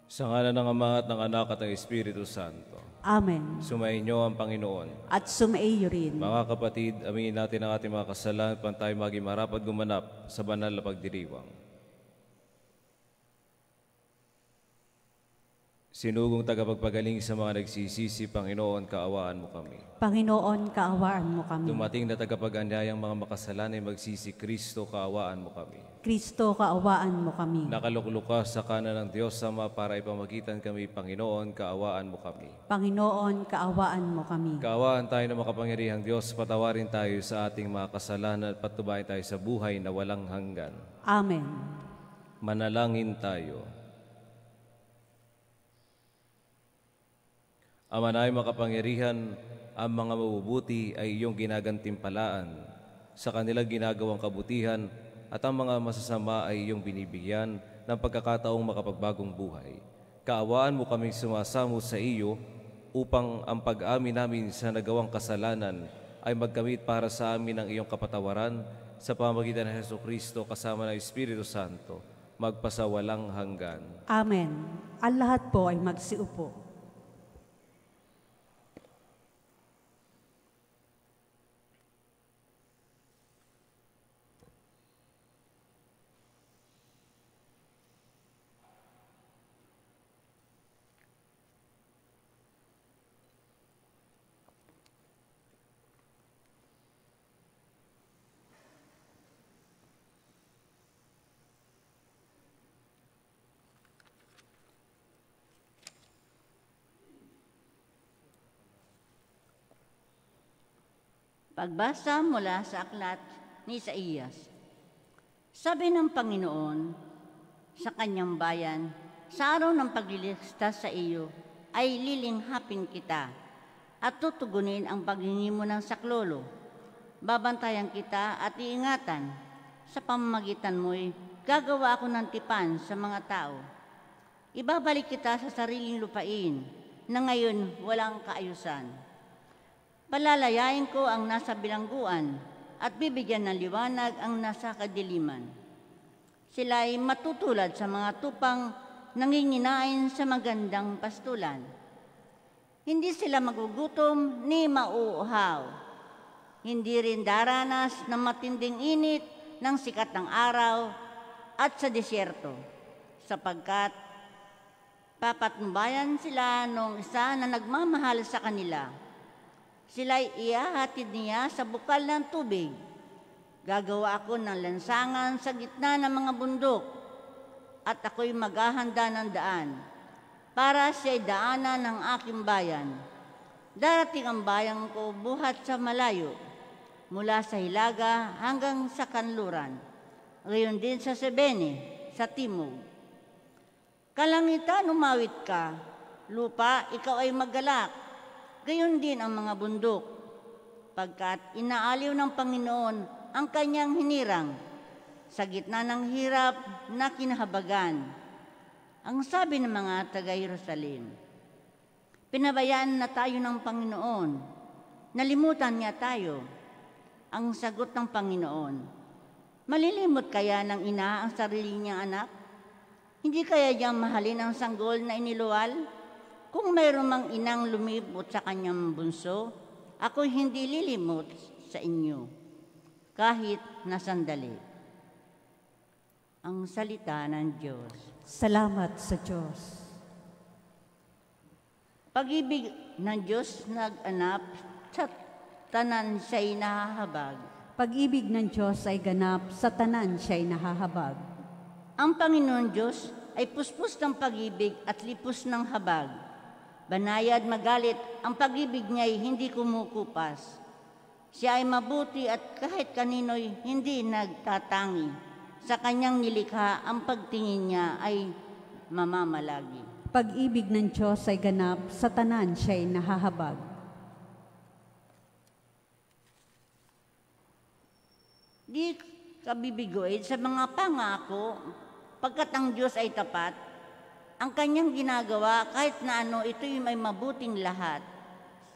Sa ngalan ng Ama at ng Anak at ng Espiritu Santo. Amen. Sumainyo ang Panginoon. At sumaiyo rin. Mga kapatid, aminin natin ang ating mga kasalanan at tayo maging marapat gumanap sa banal na pagdiriwang. Sinugong tagapagpagaling sa mga nagsisisi, Panginoon, kaawaan mo kami. Panginoon, kaawaan mo kami. Dumating na tagapag-anyayang mga makasalanay magsisi, Kristo, kaawaan mo kami. Kristo, kaawaan mo kami. Nakaluklok ka sa kanan ng Diyos Ama para ipamagitan kami, Panginoon, kaawaan mo kami. Panginoon, kaawaan mo kami. Kaawaan tayo ng makapangyarihang Diyos, patawarin tayo sa ating mga kasalanan at patubayan tayo sa buhay na walang hanggan. Amen. Manalangin tayo. Ama na makapangyarihan, ang mga mabubuti ay iyong ginagantimpalaan sa kanilang ginagawang kabutihan at ang mga masasama ay iyong binibigyan ng pagkakataong makapagbagong buhay. Kaawaan mo kaming sumasamo sa iyo upang ang pag-amin namin sa nagawang kasalanan ay magkamit para sa amin ng iyong kapatawaran sa pamamagitan ng Jesucristo kasama ng Espiritu Santo, magpasawalang hanggan. Amen. Ang lahat po ay magsiupo. Pagbasa mula sa aklat ni Isaías. Sabi ng Panginoon sa kanyang bayan, sa araw ng pagliligtas sa iyo ay lilinghapin kita at tutugunin ang paghingi mo ng saklolo. Babantayan kita at iingatan. Sa pamamagitan mo'y gagawa ako ng tipan sa mga tao. Ibabalik kita sa sariling lupain na ngayon walang kaayusan. Palalayain ko ang nasa bilangguan at bibigyan ng liwanag ang nasa kadiliman. Sila ay matutulad sa mga tupang nanginginain sa magandang pastulan. Hindi sila magugutom ni mauuhaw. Hindi rin daranas ng matinding init ng sikat ng araw at sa disyerto, sapagkat papatnubayan sila nung isa na nagmamahal sa kanila. Sila'y ihahatid niya sa bukal ng tubig. Gagawa ako ng lansangan sa gitna ng mga bundok, at ako'y maghahanda ng daan, para siya'y daanan ng aking bayan. Darating ang bayan ko buhat sa malayo, mula sa hilaga hanggang sa kanluran, gayon din sa Sebene, sa timog. Kalangitan, umawit ka, lupa, ikaw ay maggalak. Gayon din ang mga bundok, pagkat inaaliw ng Panginoon ang kanyang hinirang sa gitna ng hirap na kinahabagan. Ang sabi ng mga taga-Jerusalem, pinabayaan na tayo ng Panginoon, nalimutan niya tayo. Ang sagot ng Panginoon, malilimot kaya ng ina ang sarili niyang anak? Hindi kaya niyang mahalin ang sanggol na iniluwal? Kung mayroon mang inang lumibot sa kanyang bunso, ako'y hindi lilimot sa inyo, kahit na sandali. Ang salita ng Diyos. Salamat sa Diyos. Pag-ibig ng Diyos nag-anap, sa tanan siya'y nahahabag. Pag-ibig ng Diyos ay ganap, sa tanan siya'y nahahabag. Ang Panginoon Diyos ay puspos ng pag-ibig at lipos ng habag. Banayad magalit, ang pag-ibig niya'y hindi kumukupas. Siya ay mabuti at kahit kanino'y hindi nagtatangi. Sa kanyang nilikha, ang pagtingin niya ay mamamalagi. Pag-ibig ng Diyos ay ganap, sa tanan siya'y nahahabag. Di kabibigoy sa mga pangako, pagkat ang Diyos ay tapat. Ang kanyang ginagawa, kahit na ano, ito'y may mabuting lahat.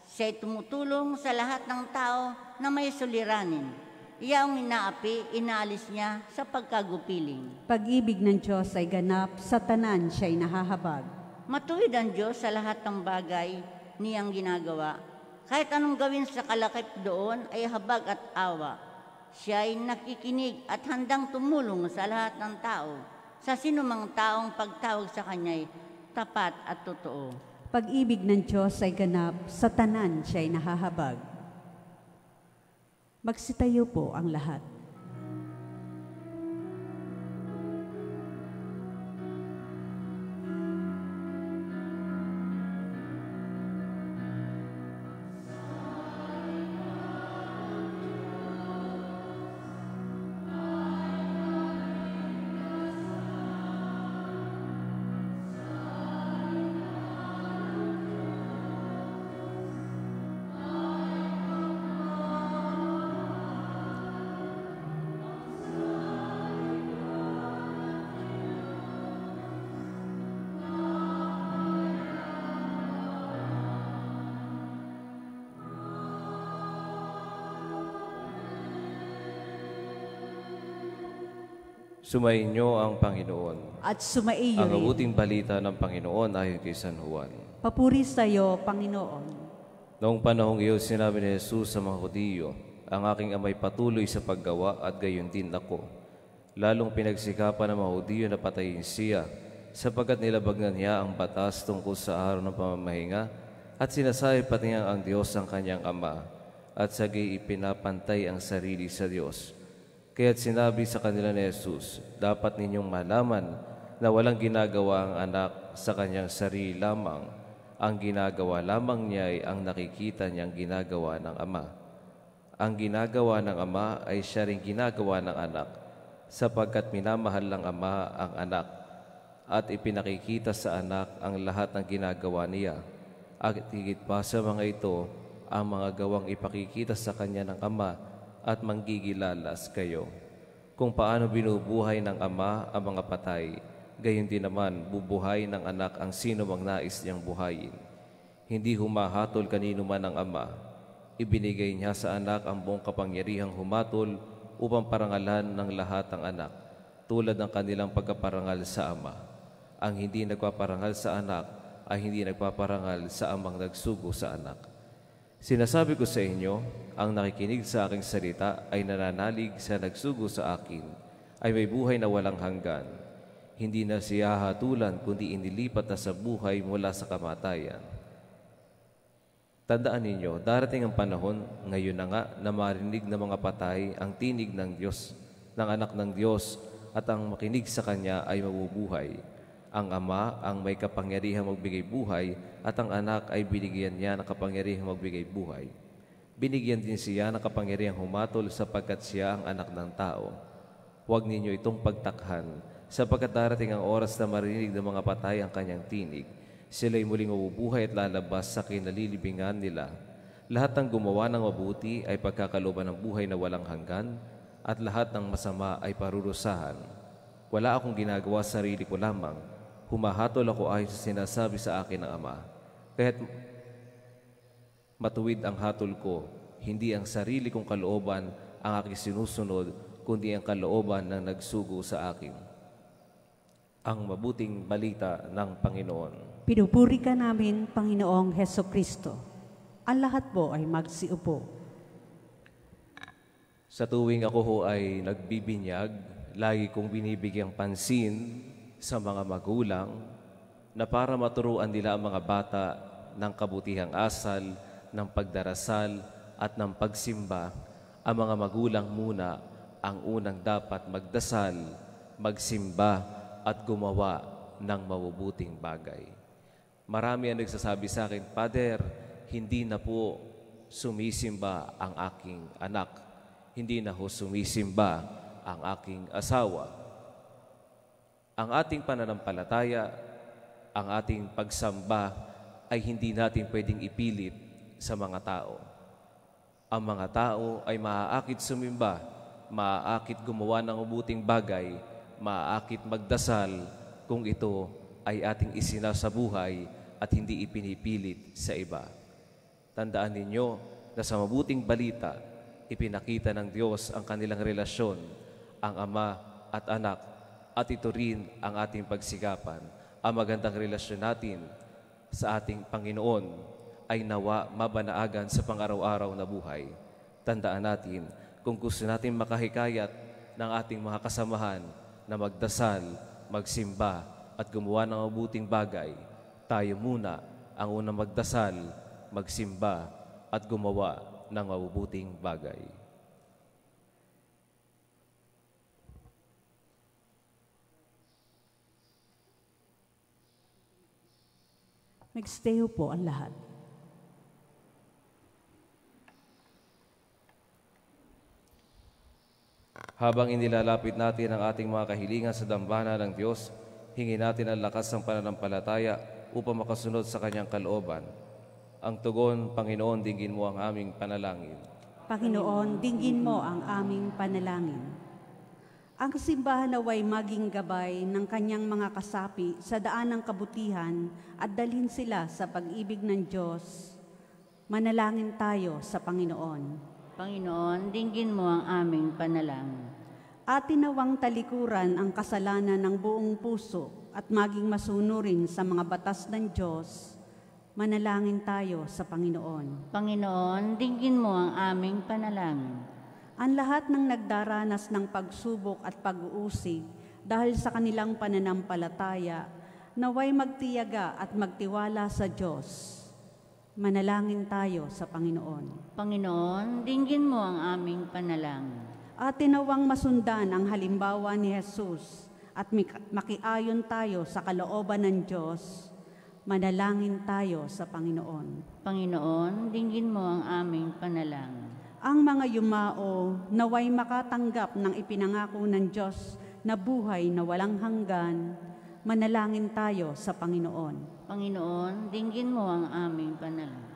Siya'y tumutulong sa lahat ng tao na may suliranin. Iya ang inaapi, inaalis niya sa pagkagupiling. Pag-ibig ng Diyos ay ganap, sa tanan siya'y nahahabag. Matuwid ang Diyos sa lahat ng bagay niyang ginagawa. Kahit anong gawin sa kalakip doon ay habag at awa. Siya ay nakikinig at handang tumulong sa lahat ng tao. Sa sinumang taong pagtawag sa Kanya'y tapat at totoo. Pag-ibig ng Diyos ay ganap, sa tanan siya'y nahahabag. Magsitayo po ang lahat. Sumainyo ang Panginoon. At sumaiyo Ang rin. mabuting balita ng Panginoon ayon kay San Juan. Papuri sa iyo, Panginoon. Noong panahong iyon, sinabi ni Jesus sa mga Hudiyo, ang aking amay patuloy sa paggawa at gayon din ako. Lalong pinagsikapan ng mga Hudiyo na patayin siya, sapagkat nilabag niya ang batas tungkol sa araw ng pamamahinga at sinasabi pati niya ang Diyos ang kanyang ama at sagay ipinapantay ang sarili sa Diyos. Kaya't sinabi sa kanila ni Jesus, dapat ninyong malaman na walang ginagawa ang anak sa kanyang sarili lamang. Ang ginagawa lamang niya ay ang nakikita niyang ginagawa ng ama. Ang ginagawa ng ama ay siya rin ginagawa ng anak, sapagkat minamahal ng ama ang anak at ipinakikita sa anak ang lahat ng ginagawa niya. At higit pa sa mga ito, ang mga gawang ipakikita sa kanya ng ama at manggigilalas kayo. Kung paano binubuhay ng ama ang mga patay, gayon din naman bubuhay ng anak ang sino mang nais niyang buhayin. Hindi humahatol kanino man ang ama. Ibinigay niya sa anak ang buong kapangyarihang humatol upang parangalan ng lahat ang anak, tulad ng kanilang pagkaparangal sa ama. Ang hindi nagpaparangal sa anak ay hindi nagpaparangal sa amang nagsugo sa anak. Sinasabi ko sa inyo, ang nakikinig sa aking salita ay nananalig sa nagsugo sa akin, ay may buhay na walang hanggan. Hindi na siya hatulan, kundi inilipat na sa buhay mula sa kamatayan. Tandaan ninyo, darating ang panahon, ngayon na nga, na marinig ng mga patay ang tinig ng Diyos, ng anak ng Diyos, at ang makinig sa Kanya ay mabubuhay. Ang ama ang may kapangyarihang magbigay buhay at ang anak ay binigyan niya ng kapangyarihang magbigay buhay. Binigyan din siya ng kapangyarihang humatol sapagkat siya ang anak ng tao. Huwag ninyo itong pagtakhan sapagkat darating ang oras na marinig ng mga patay ang kanyang tinig. Sila'y muling mabubuhay at lalabas sa kinalilibingan nila. Lahat ng gumawa ng mabuti ay pagkakalooban ng buhay na walang hanggan at lahat ng masama ay parurusahan. Wala akong ginagawa sa sarili ko lamang. Humahatol ako ayon sa sinasabi sa akin ng Ama. Kaya't matuwid ang hatol ko, hindi ang sarili kong kalooban ang aking sinusunod, kundi ang kalooban ng nagsugo sa akin. Ang mabuting balita ng Panginoon. Pinupuri ka namin, Panginoong Heso Kristo. Ang lahat po ay magsiupo. Sa tuwing ako ho ay nagbibinyag, lagi kong binibigyang pansin sa mga magulang na para maturuan nila ang mga bata ng kabutihang asal, ng pagdarasal at ng pagsimba. Ang mga magulang muna ang unang dapat magdasal, magsimba at gumawa ng mabubuting bagay. Marami ang nagsasabi sa akin, Father, hindi na po sumisimba ang aking anak. Hindi na ho sumisimba ang aking asawa. Ang ating pananampalataya, ang ating pagsamba ay hindi natin pwedeng ipilit sa mga tao. Ang mga tao ay maaakit sumimba, maaakit gumawa ng mabuting bagay, maaakit magdasal kung ito ay ating isinasabuhay at hindi ipinipilit sa iba. Tandaan ninyo na sa mabuting balita, ipinakita ng Diyos ang kanilang relasyon, ang ama at anak, at ito rin ang ating pagsikapan Ang magandang relasyon natin sa ating Panginoon ay nawa mabanaagan sa pang-araw-araw na buhay. Tandaan natin, kung gusto natin makahikayat ng ating mga kasamahan na magdasal, magsimba at gumawa ng mabuting bagay, tayo muna ang unang magdasal, magsimba at gumawa ng mabubuting bagay. Magstayo po ang lahat. Habang inilalapit natin ang ating mga kahilingan sa dambana ng Diyos, hingi natin ang lakas ng pananampalataya upang makasunod sa Kanyang kalooban. Ang tugon, Panginoon, dinggin mo ang aming panalangin. Panginoon, dinggin mo ang aming panalangin. Ang simbahan naway maging gabay ng kanyang mga kasapi sa daan ng kabutihan at dalhin sila sa pag-ibig ng Diyos. Manalangin tayo sa Panginoon. Panginoon, dinggin mo ang aming panalangin. Atin nawang talikuran ang kasalanan ng buong puso at maging masunurin sa mga batas ng Diyos. Manalangin tayo sa Panginoon. Panginoon, dinggin mo ang aming panalangin. Ang lahat ng nagdaranas ng pagsubok at pag-uusig dahil sa kanilang pananampalataya, naway magtiyaga at magtiwala sa Diyos. Manalangin tayo sa Panginoon. Panginoon, dinggin mo ang aming panalangin. At tinawang masundan ang halimbawa ni Jesus at makiayon tayo sa kalooban ng Diyos. Manalangin tayo sa Panginoon. Panginoon, dinggin mo ang aming panalangin. Ang mga yumao naway makatanggap ng ipinangako ng Diyos na buhay na walang hanggan, manalangin tayo sa Panginoon. Panginoon, dinggin mo ang aming panalangin.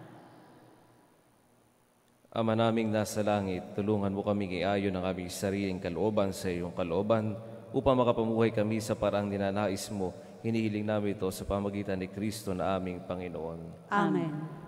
Ama naming nasa langit, tulungan mo kaming iayon ang aming sariling kalooban sa iyong kalooban upang makapamuhay kami sa parang ninanais mo. Hinihiling namin ito sa pamagitan ni Kristo na aming Panginoon. Amen.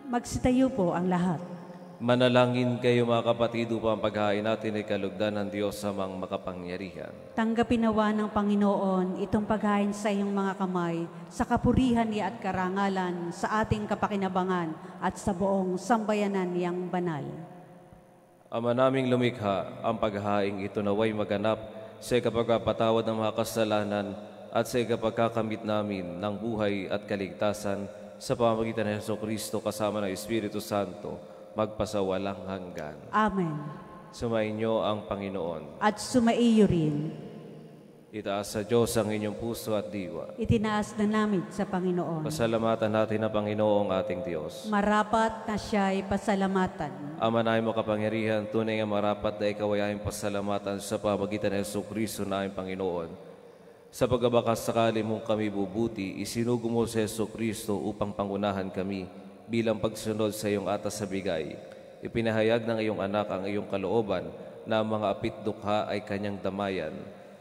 Magsitayo po ang lahat. Manalangin kayo mga kapatid upang paghain natin ay kalugdan ng Diyos sa mga makapangyarihan. Tanggapin nawa ng Panginoon itong paghain sa iyong mga kamay sa kapurihan niya at karangalan sa ating kapakinabangan at sa buong sambayanan niyang banal. Ama naming lumikha, ang paghaing ito naway maganap sa ikapagpapatawad ng mga kasalanan at sa ikapagkakamit namin ng buhay at kaligtasan sa pamamagitan ng Jesucristo kasama ng Espiritu Santo, magpasawalang hanggan. Amen. Sumainyo ang Panginoon. At sumaiyo rin. Itaas sa Diyos ang inyong puso at diwa. Itinaas na namin sa Panginoon. Pasalamatan natin ang Panginoong ating Diyos. Marapat na siya'y pasalamatan. Ama na mo kapangyarihan, tunay nga marapat na ikaw ay aming pasalamatan sa pamamagitan ng Jesucristo na aming Panginoon. Sa pagbabakas sakali mong kami bubuti, isinugo mo sa Jesucristo upang pangunahan kami bilang pagsunod sa iyong atas sa bigay. Ipinahayag ng iyong anak ang iyong kalooban na ang mga apit dukha ay kanyang damayan.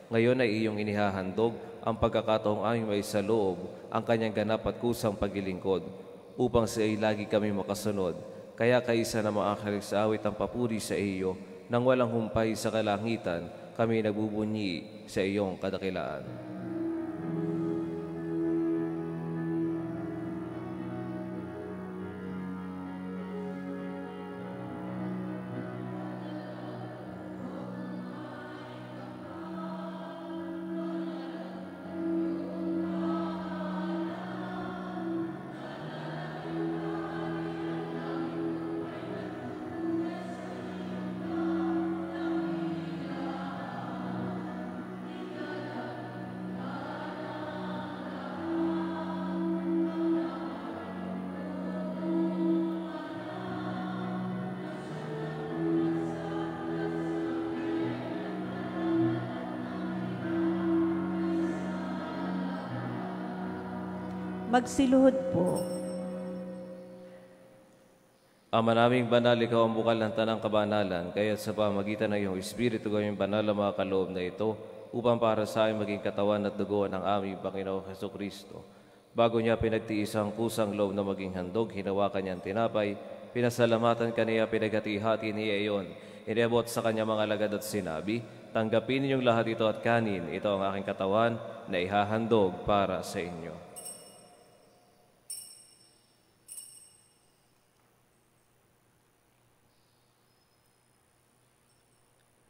Ngayon ay iyong inihahandog ang pagkakataong aming may sa loob ang kanyang ganap at kusang paglilingkod upang sa iyo lagi kami makasunod. Kaya kaisa na mga sa awit ang papuri sa iyo nang walang humpay sa kalangitan, kami nagbubunyi sa iyong kadakilaan. Magsiluhod po. Ama naming banal, ikaw ang bukal ng tanang kabanalan, kaya sa pamagitan ng iyong Espiritu gawing banal ang mga kaloob na ito, upang para sa amin maging katawan at dugo ng aming Panginoong Hesukristo. Bago niya pinagtiis ang kusang loob na maging handog, hinawakan niya ang tinapay, pinasalamatan kaniya, pinaghati-hati niya iyon, inabot sa kanya mga alagad at sinabi, tanggapin ninyong lahat ito at kanin, ito ang aking katawan na ihahandog para sa inyo.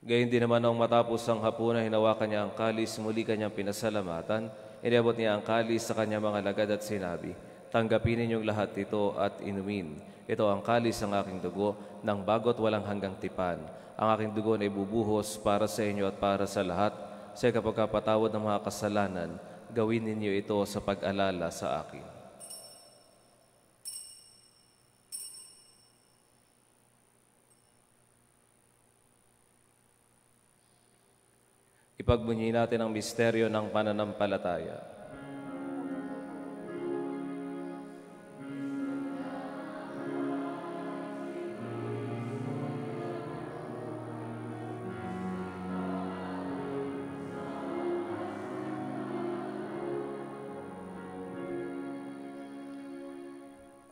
Gayun din naman nang matapos ang hapunan, hinawakan niya ang kalis, muli kanyang pinasalamatan, inabot niya ang kalis sa kanyang mga alagad at sinabi, tanggapin ninyong lahat ito at inumin. Ito ang kalis ng aking dugo, ng bago't walang hanggang tipan. Ang aking dugo na ibubuhos para sa inyo at para sa lahat, sa kapagkapatawad ng mga kasalanan, gawin ninyo ito sa pag-alala sa akin. Ipagbunyi natin ang misteryo ng pananampalataya.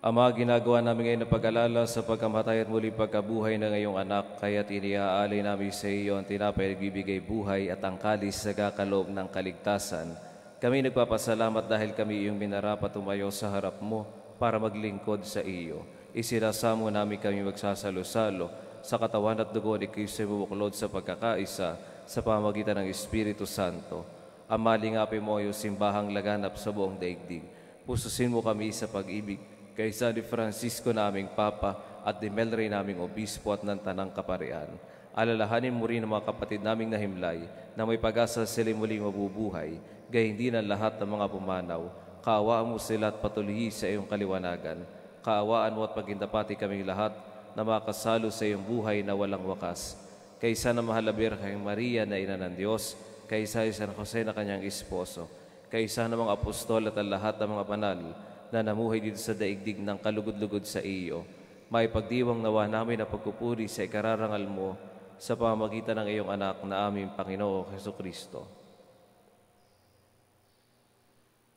Ama, ginagawa namin ngayon na pag-alala sa pagkamatay at muli pagkabuhay ng iyong anak, kaya't iniaalay namin sa iyo ang tinapay nagbibigay buhay at ang kalis sa kakaloob ng kaligtasan. Kami nagpapasalamat dahil kami iyong minarapat tumayo sa harap mo para maglingkod sa iyo. Isinasamo namin kami magsasalo-salo sa katawan at dugo ni Kristo bubuklod sa pagkakaisa sa pamagitan ng Espiritu Santo. Ama, lingapin mo iyong simbahang laganap sa buong daigdig. Pususin mo kami sa pag-ibig kay San Francisco naming Papa at ni Melray naming Obispo at ng Tanang Kaparian. Alalahanin mo rin ang mga kapatid naming nahimlay na may pag-asa sila muling mabubuhay, gayon din ang lahat ng mga pumanaw. Kaawaan mo sila at patuloy sa iyong kaliwanagan. Kaawaan mo at pagindapati kaming lahat na makasalo sa iyong buhay na walang wakas. Kaysa na mahal na Birheng Maria na Ina ng Diyos, kaysa San Jose na kanyang esposo, kaysa ng mga apostol at ang lahat ng mga banal na namuhay dito sa daigdig ng kalugod-lugod sa iyo. May pagdiwang nawa namin na pagpupuri sa ikararangal mo sa pamamagitan ng iyong anak na aming Panginoong Hesukristo.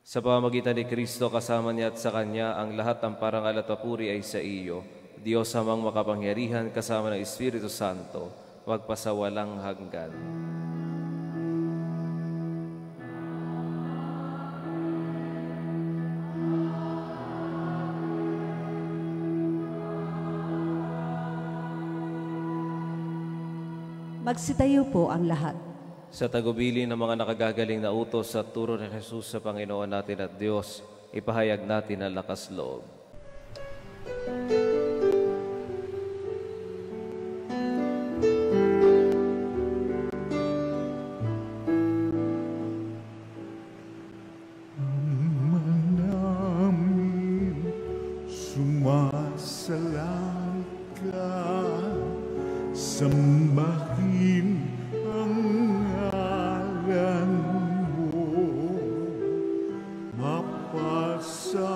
Sa pamamagitan ni Kristo, kasama niya at sa Kanya, ang lahat ng parangal at papuri ay sa iyo, Diyos amang makapangyarihan kasama ng Espiritu Santo, magpasawalang hanggan. Magsitayo po ang lahat. Sa tagubilin ng mga nakagagaling na utos at turo ni Jesus sa Panginoon natin at Diyos, ipahayag natin ang lakas loob. Sambahin ang ngalan mo, mapasami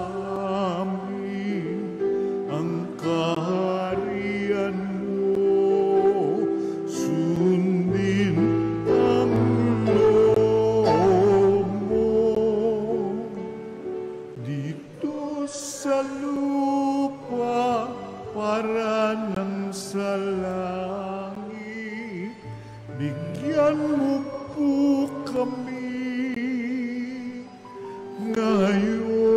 po kami ngayon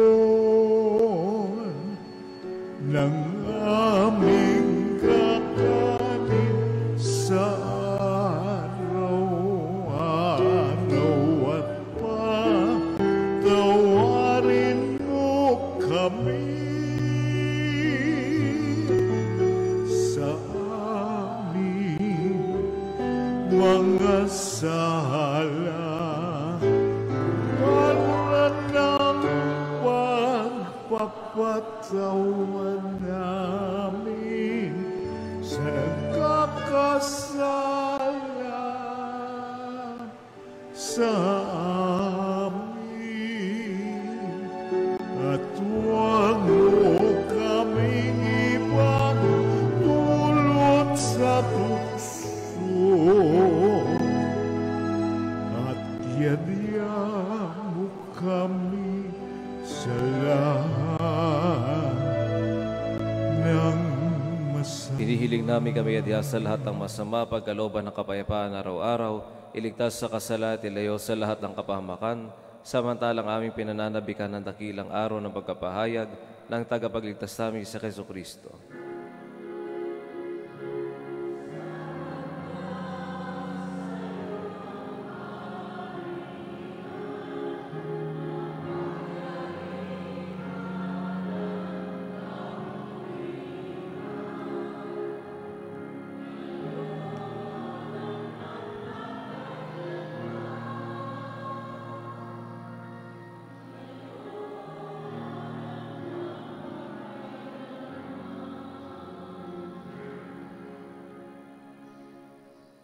ng aming kakanin sa araw-araw at patawarin mo kami sa aming mga sala para ng pagpapatawan namin sa nagkakasala sa amin at huwag mo kaming ibang dulot sa tukso at yadya mo kami sa lahat ng masama. Hinihiling namin kami adya sa lahat ng masama, pagkalooban ng kapayapaan araw-araw, iligtas sa kasala at ilayo sa lahat ng kapahamakan, samantalang aming pinananabikan ng dakilang araw ng pagkapahayag ng tagapagligtas namin sa Jesucristo.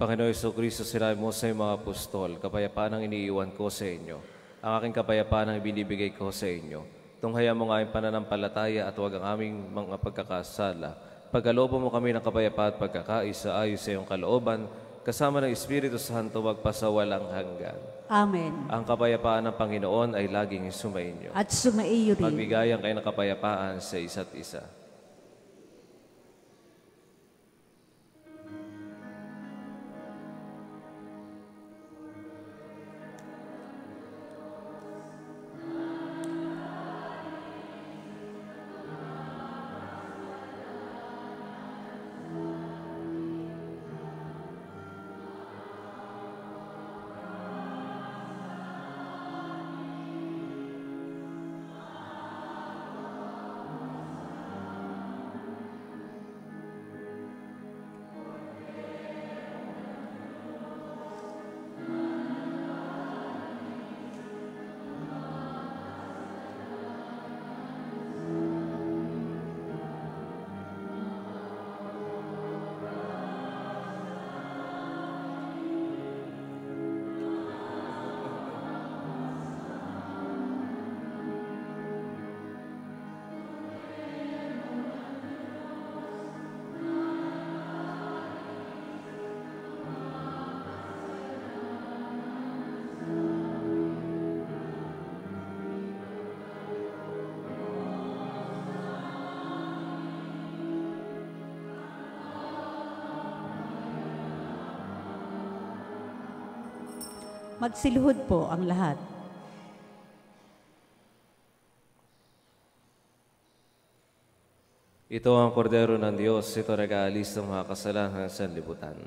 Panginoon Jesucristo, sinabi mo sa iyong mga apostol, kapayapaan ang iniiwan ko sa inyo. Ang aking kapayapaan ang ibinibigay ko sa inyo. Tunghaya mo nga ang pananampalataya at huwag ang aming mga pagkakasala. Pagkalooban mo kami ng kapayapaan at pagkakaisa ayon sa iyong kalooban, kasama ng Espiritu Santo magpasawalang hanggan. Amen. Ang kapayapaan ng Panginoon ay laging sumainyo. At sumaiyo rin. Magbigayan kayo ng kapayapaan sa isa't isa. Magsiluhod po ang lahat. Ito ang kordero ng Diyos, ito nag-aalis ng mga kasalanan sa sanlibutan.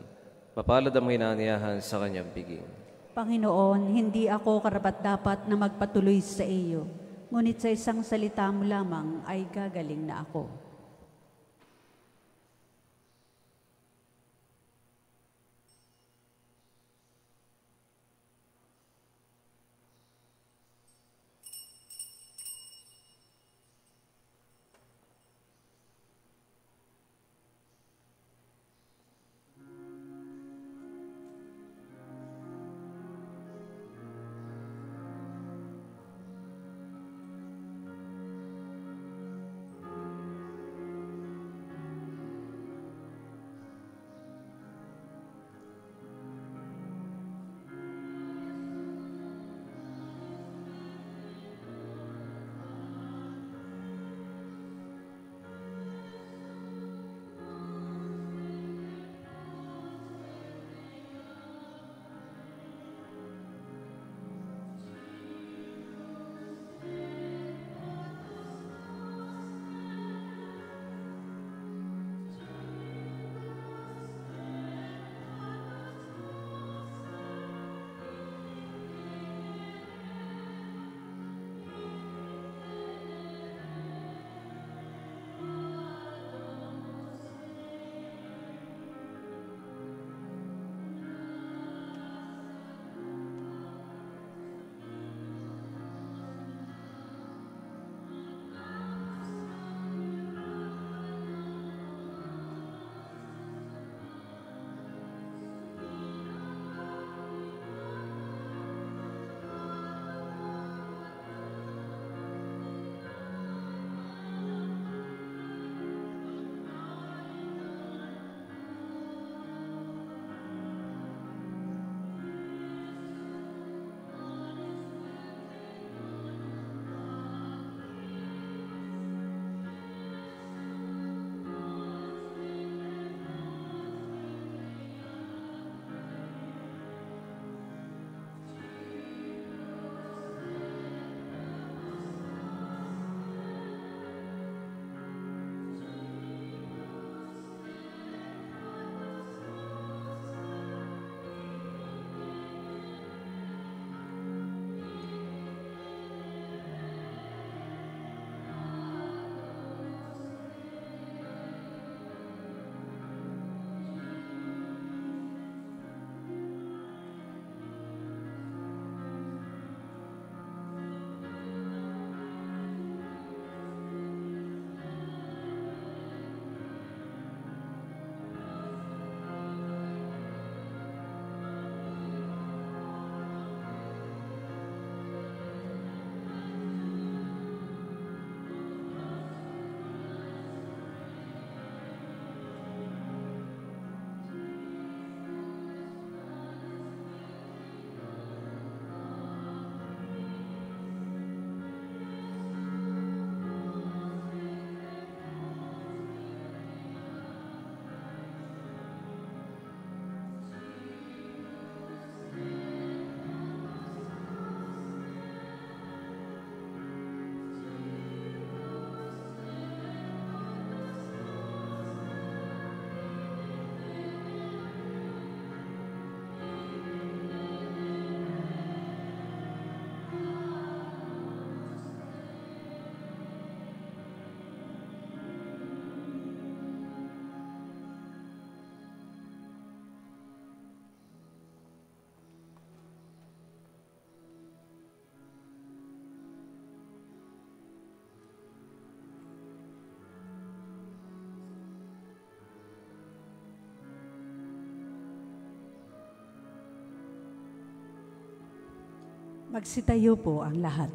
Mapalad ang inaniyahan sa kanyang piging. Panginoon, hindi ako karapat-dapat na magpatuloy sa iyo, ngunit sa isang salita mo lamang ay gagaling na ako. Magsitayo po ang lahat.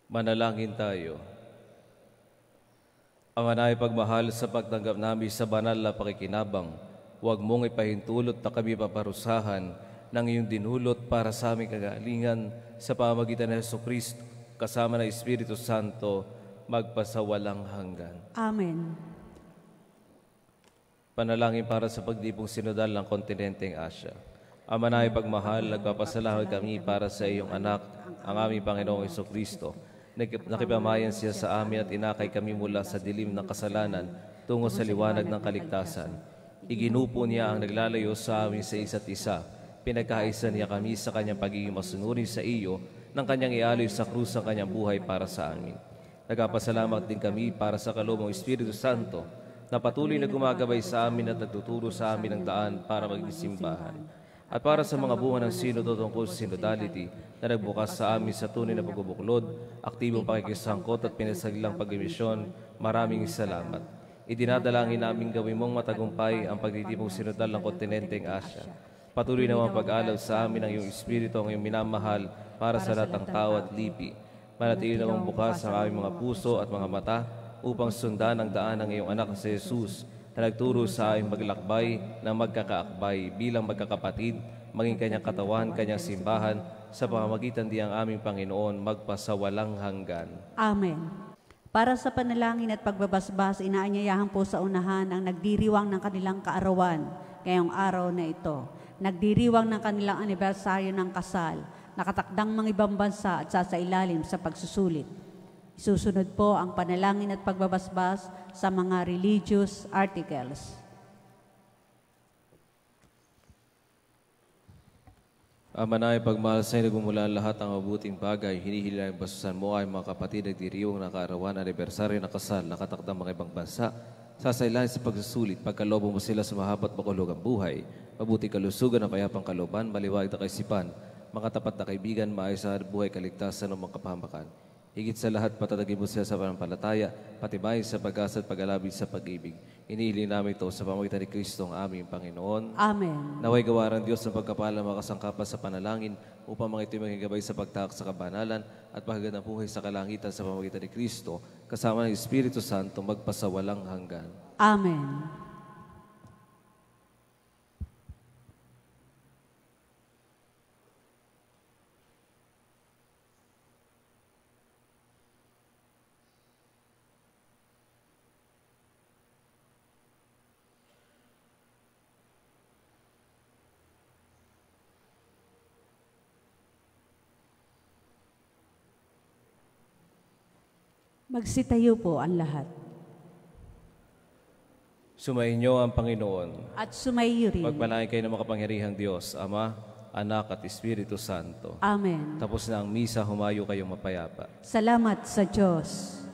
Manalangin tayo. Ama na pagmahal sa pagtanggap namin sa banal na pakikinabang, huwag mong ipahintulot na kami paparusahan ng iyong dinulot para sa aming kagalingan sa pamamagitan ng Jesucristo kasama ng Espiritu Santo magpasawalang hanggan. Amen. Panalangin para sa pagdipong sinodal ng kontinenteng Asya. Ama na pagmahal, nagpapasalamat kami para sa iyong anak, ang aming Panginoong Jesucristo. Nakipamayan siya sa amin at inakay kami mula sa dilim ng kasalanan tungo sa liwanag ng kaligtasan. Iginupo niya ang naglalayo sa amin sa isa't isa. Pinagkaisa niya kami sa kanyang pagiging masunurin sa iyo nang kanyang ialay sa krus ang kanyang buhay para sa amin. Nagpapasalamat din kami para sa kaloob ng Espiritu Santo na patuloy na gumagabay sa amin at nagtuturo sa amin ng daan para maging simbahan. At para sa mga bunga ng sinodo tungkol sa synodality na nagbukas sa amin sa tunay na pagbubuklod, aktibong pakikisangkot at pinasaglang pag-emisyon, maraming salamat. Idinadalangin namin gawin mong matagumpay ang pagtitipong sinodal ng kontinenteng Asya. Patuloy na pag-alaw sa amin ng iyong Espiritu ang iyong minamahal para sa lahat ng tao at lipi. Manatili namang bukas ang aming mga puso at mga mata upang sundan ang daan ng iyong anak si Jesus na nagturo sa aming maglakbay na magkakaakbay bilang magkakapatid, maging kanyang katawan, kanyang simbahan, sa pamamagitan di ang aming Panginoon magpasawalang hanggan. Amen. Para sa panalangin at pagbabasbas, inaanyayahan po sa unahan ang nagdiriwang ng kanilang kaarawan ngayong araw na ito. Nagdiriwang ng kanilang anibersaryo ng kasal, nakatakdang mga ibang bansa at sasailalim sa pagsusulit. Isusunod po ang panalangin at pagbabasbas sa mga religious articles. Ama na pagmahal sa iyo, nagmumula lahat ang mabuting bagay, hinihila ang basusan mo ay mga kapatid nagdiriwang na kaarawan, anibersaryo ng kasal, nakatakdang mga ibang bansa, sasailalim sa pagsusulit, pagkalobo mo sila sa mahabat makulugang buhay, mabuting kalusugan ng kayapang kalooban, maliwag na kaisipan, makatapat na kaibigan, maayos sa buhay, kaligtasan ng mga kapahamakan. Higit sa lahat, patatagin mo siya sa panampalataya, patibayin sa pag-asa at pag-alabid sa pag-ibig. Inihiling namin ito sa pamamagitan ni Kristo ang aming Panginoon. Amen. Naway gawaran Diyos ng pagkapala makasangkapan sa panalangin upang mga ito'y maging gabay sa pagtahak sa kabanalan at paghagat ng buhay sa kalangitan sa pamamagitan ni Kristo, kasama ng Espiritu Santo magpasawalang hanggan. Amen. Magsitayo po ang lahat. Sumainyo ang Panginoon. At sumaiyo rin. Pagpalain kayo ng makapangyarihang Diyos, Ama, Anak at Espiritu Santo. Amen. Tapos na ang misa, humayo kayong mapayapa. Salamat sa Diyos.